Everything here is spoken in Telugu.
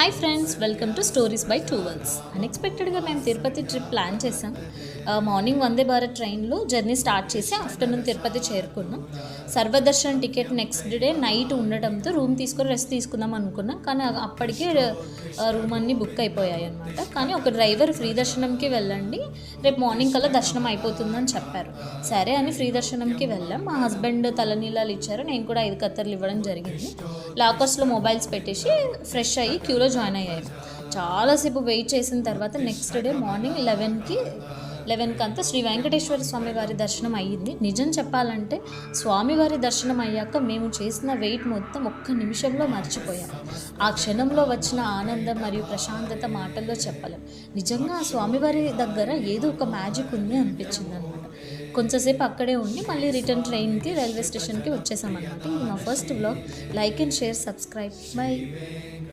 Hi friends, welcome to stories by two world's. అన్ఎక్స్పెక్టెడ్గా మేము తిరుపతి ట్రిప్ ప్లాన్ చేసాం. మార్నింగ్ వందే భారత్ ట్రైన్లో జర్నీ స్టార్ట్ చేసి ఆఫ్టర్నూన్ తిరుపతి చేరుకున్నాం. Sarva Darshan ticket next day night ఉండటంతో రూమ్ తీసుకొని రెస్ట్ తీసుకుందాం అనుకున్నాం. కానీ అప్పటికే రూమ్ అన్నీ బుక్ అయిపోయాయి అనమాట. కానీ ఒక డ్రైవర్ ఫ్రీ దర్శనంకి వెళ్ళండి, రేపు మార్నింగ్ కల్లా దర్శనం అయిపోతుందని చెప్పారు. సరే అని ఫ్రీ దర్శనంకి వెళ్ళాం. మా హస్బెండ్ తలనీలాలు ఇచ్చారు, నేను కూడా 5 కత్తర్లు ఇవ్వడం జరిగింది. లాకర్స్లో మొబైల్స్ పెట్టేసి ఫ్రెష్ అయ్యి క్యూలో జాయిన్ అయ్యాయి. చాలాసేపు వెయిట్ చేసిన తర్వాత నెక్స్ట్ డే మార్నింగ్ 11కి అంతా శ్రీ వెంకటేశ్వర స్వామి వారి దర్శనం అయ్యింది. నిజం చెప్పాలంటే స్వామివారి దర్శనం అయ్యాక మేము చేసిన వెయిట్ మొత్తం ఒక్క నిమిషంలో మర్చిపోయాం. ఆ క్షణంలో వచ్చిన ఆనందం మరియు ప్రశాంతత మాటల్లో చెప్పలేం. నిజంగా ఆ స్వామివారి దగ్గర ఏదో ఒక మ్యాజిక్ ఉంది అనిపించింది అనమాట. కొంచెంసేపు అక్కడే ఉండి మళ్ళీ రిటర్న్ ట్రైన్కి రైల్వే స్టేషన్కి వచ్చేసామన్నమాట. ఇది నా first vlog. Like and share, subscribe. By.